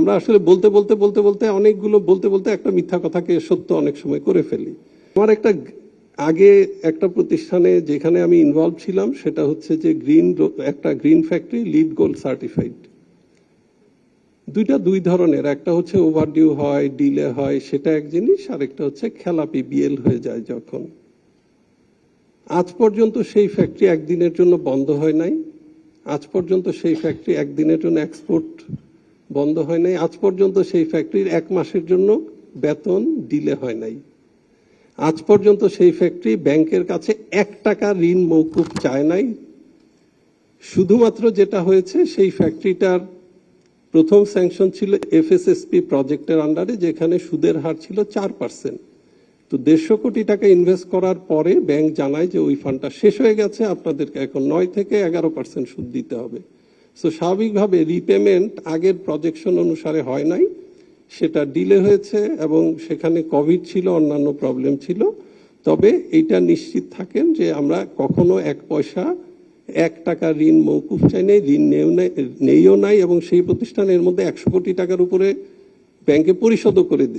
আমরা আসলে বলতে বলতে বলতে বলতে অনেকগুলো বলতে বলতে একটা মিথ্যা কথাকে সত্য অনেক সময় করে ফেলি। আমার আগে একটা প্রতিষ্ঠানে যেখানে আমি ইনভলভ ছিলাম সেটা হচ্ছে যে একটা green factory lead gold certified. দুই ধরনের, একটা হচ্ছে ওভারডিউ হয়, ডিলে হয়, সেটা এক জিনিস, আর একটা হচ্ছে খেলাপি বিএল হয়ে যায় যখন। আজ পর্যন্ত সেই ফ্যাক্টরি একদিনের জন্য বন্ধ হয় নাই, আজ পর্যন্ত সেই ফ্যাক্টরি একদিনের জন্য এক্সপোর্ট বন্ধ হয় নাই, আজ পর্যন্ত সেই ফ্যাক্টরির 1 মাসের জন্য বেতন ডিলে হয় নাই, আজ পর্যন্ত সেই ফ্যাক্টরি ব্যাংকের কাছে 1 টাকা ঋণ মওকুফ চায় নাই। শুধুমাত্র যেটা হয়েছে, সেই ফ্যাক্টরিটার প্রথম স্যাংশন ছিল এফএসএসপি প্রজেক্টের আন্ডারে, যেখানে সুদের হার ছিল 4%। তো 150 কোটি টাকা ইনভেস্ট করার পরে ব্যাংক জানায় যে ওই ফান্ডটা শেষ হয়ে গেছে, আপনাদেরকে এখন 9 থেকে 11% সুদ দিতে হবে। সো স্বাভাবিকভাবে রিপেমেন্ট আগের প্রজেকশন অনুসারে হয় নাই, সেটা ডিলে হয়েছে, এবং সেখানে কোভিড ছিল, অন্যান্য প্রবলেম ছিল। তবে এইটা নিশ্চিত থাকেন যে আমরা কখনো 1 পয়সা 1 টাকা ঋণ মওকুফ চাই নাই, ঋণ নেইও নাই, এবং সেই প্রতিষ্ঠানের মধ্যে 100 কোটি টাকার উপরে ব্যাংকে পরিশোধও করে দিচ্ছে।